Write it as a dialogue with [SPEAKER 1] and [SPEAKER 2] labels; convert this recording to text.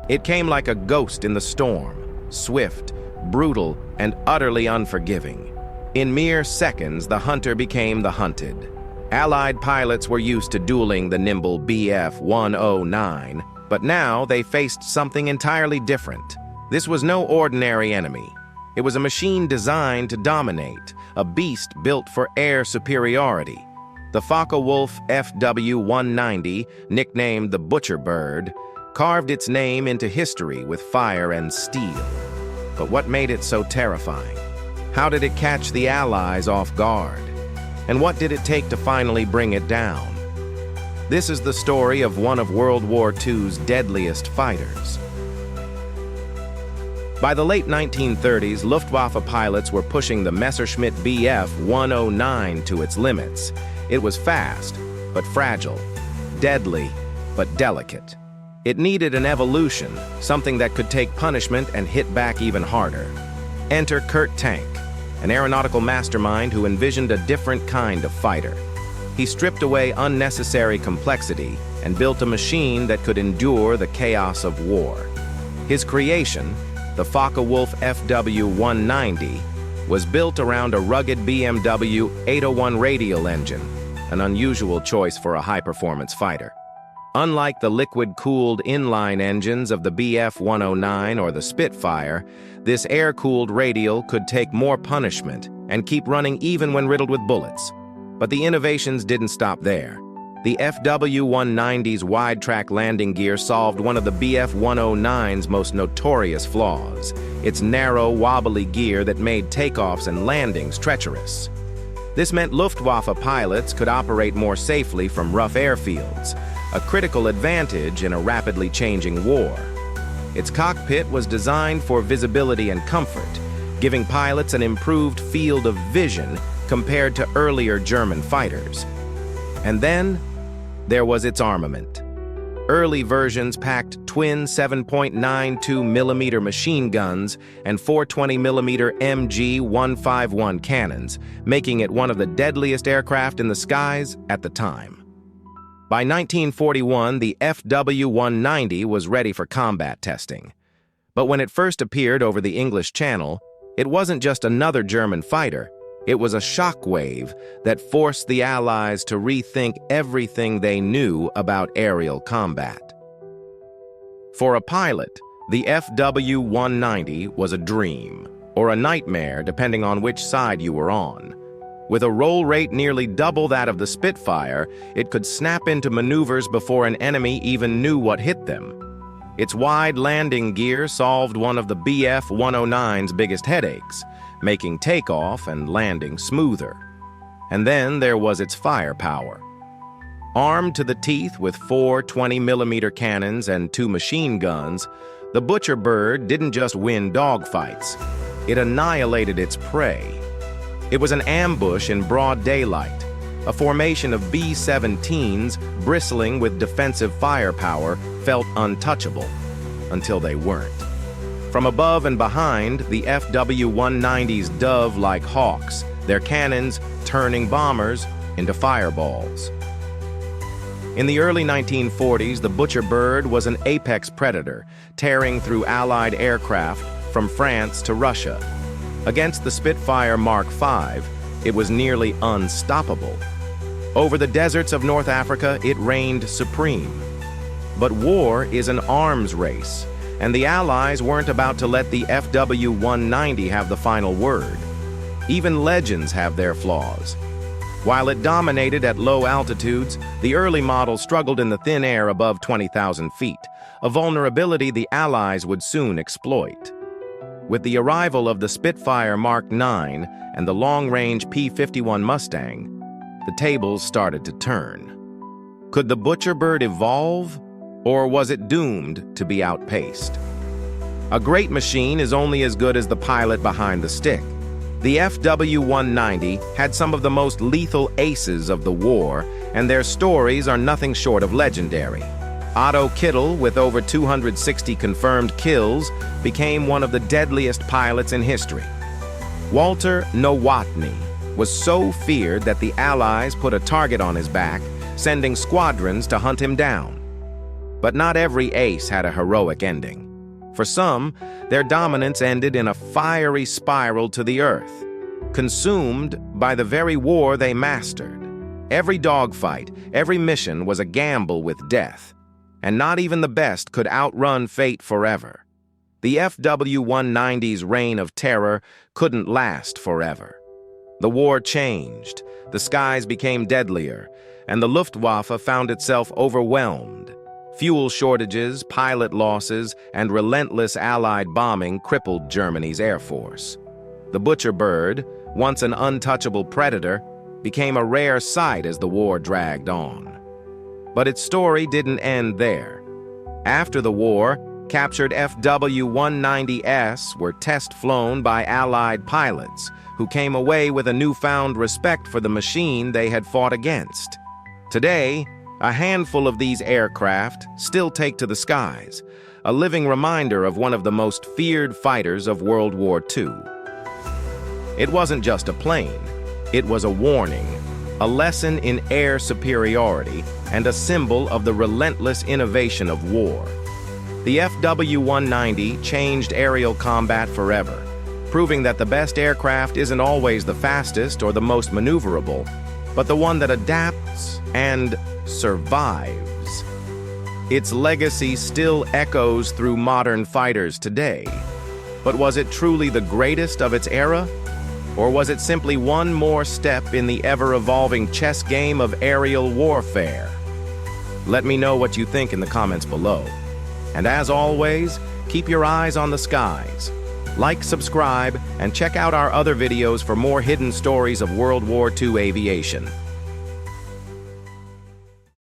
[SPEAKER 1] It came like a ghost in the storm, swift, brutal, and utterly unforgiving. In mere seconds, the hunter became the hunted. Allied pilots were used to dueling the nimble Bf-109, but now they faced something entirely different. This was no ordinary enemy. It was a machine designed to dominate, a beast built for air superiority. The Focke-Wulf Fw-190, nicknamed the Butcher Bird, carved its name into history with fire and steel. But what made it so terrifying? How did it catch the Allies off guard? And what did it take to finally bring it down? This is the story of one of World War II's deadliest fighters. By the late 1930s, Luftwaffe pilots were pushing the Messerschmitt Bf-109 to its limits. It was fast, but fragile, deadly, but delicate. It needed an evolution, something that could take punishment and hit back even harder. Enter Kurt Tank, an aeronautical mastermind who envisioned a different kind of fighter. He stripped away unnecessary complexity and built a machine that could endure the chaos of war. His creation, the Focke-Wulf Fw-190, was built around a rugged BMW 801 radial engine, an unusual choice for a high-performance fighter. Unlike the liquid-cooled inline engines of the Bf-109 or the Spitfire, this air-cooled radial could take more punishment and keep running even when riddled with bullets. But the innovations didn't stop there. The Fw-190's wide-track landing gear solved one of the Bf-109's most notorious flaws, its narrow, wobbly gear that made takeoffs and landings treacherous. This meant Luftwaffe pilots could operate more safely from rough airfields, a critical advantage in a rapidly changing war. Its cockpit was designed for visibility and comfort, giving pilots an improved field of vision compared to earlier German fighters. And then, there was its armament. Early versions packed twin 7.92mm machine guns and 420mm MG-151 cannons, making it one of the deadliest aircraft in the skies at the time. By 1941, the Fw-190 was ready for combat testing. But when it first appeared over the English Channel, it wasn't just another German fighter. It was a shockwave that forced the Allies to rethink everything they knew about aerial combat. For a pilot, the Fw-190 was a dream, or a nightmare depending on which side you were on. With a roll rate nearly double that of the Spitfire, it could snap into maneuvers before an enemy even knew what hit them. Its wide landing gear solved one of the Bf-109's biggest headaches, making takeoff and landing smoother. And then there was its firepower. Armed to the teeth with 4 20mm cannons and 2 machine guns, the Butcher Bird didn't just win dogfights. It annihilated its prey. It was an ambush in broad daylight, a formation of B-17s bristling with defensive firepower felt untouchable, until they weren't. From above and behind, the Fw-190s dove like hawks, their cannons turning bombers into fireballs. In the early 1940s, the Butcher Bird was an apex predator, tearing through Allied aircraft from France to Russia. Against the Spitfire Mark V, it was nearly unstoppable. Over the deserts of North Africa, it reigned supreme. But war is an arms race, and the Allies weren't about to let the Fw-190 have the final word. Even legends have their flaws. While it dominated at low altitudes, the early model struggled in the thin air above 20,000 feet, a vulnerability the Allies would soon exploit. With the arrival of the Spitfire Mark IX and the long-range P-51 Mustang, the tables started to turn. Could the Butcher Bird evolve, or was it doomed to be outpaced? A great machine is only as good as the pilot behind the stick. The Fw-190 had some of the most lethal aces of the war, and their stories are nothing short of legendary. Otto Kittel, with over 260 confirmed kills, became one of the deadliest pilots in history. Walter Nowotny was so feared that the Allies put a target on his back, sending squadrons to hunt him down. But not every ace had a heroic ending. For some, their dominance ended in a fiery spiral to the earth, consumed by the very war they mastered. Every dogfight, every mission was a gamble with death, and not even the best could outrun fate forever. The FW-190's reign of terror couldn't last forever. The war changed, the skies became deadlier, and the Luftwaffe found itself overwhelmed. Fuel shortages, pilot losses, and relentless Allied bombing crippled Germany's air force. The butcher bird, once an untouchable predator, became a rare sight as the war dragged on. But its story didn't end there. After the war, captured FW-190s were test-flown by Allied pilots who came away with a newfound respect for the machine they had fought against. Today, a handful of these aircraft still take to the skies, a living reminder of one of the most feared fighters of World War II. It wasn't just a plane, it was a warning, a lesson in air superiority, and a symbol of the relentless innovation of war. The FW-190 changed aerial combat forever, proving that the best aircraft isn't always the fastest or the most maneuverable, but the one that adapts and survives. Its legacy still echoes through modern fighters today. But was it truly the greatest of its era? Or was it simply one more step in the ever-evolving chess game of aerial warfare? Let me know what you think in the comments below. And as always, keep your eyes on the skies. Like, subscribe, and check out our other videos for more hidden stories of World War II aviation.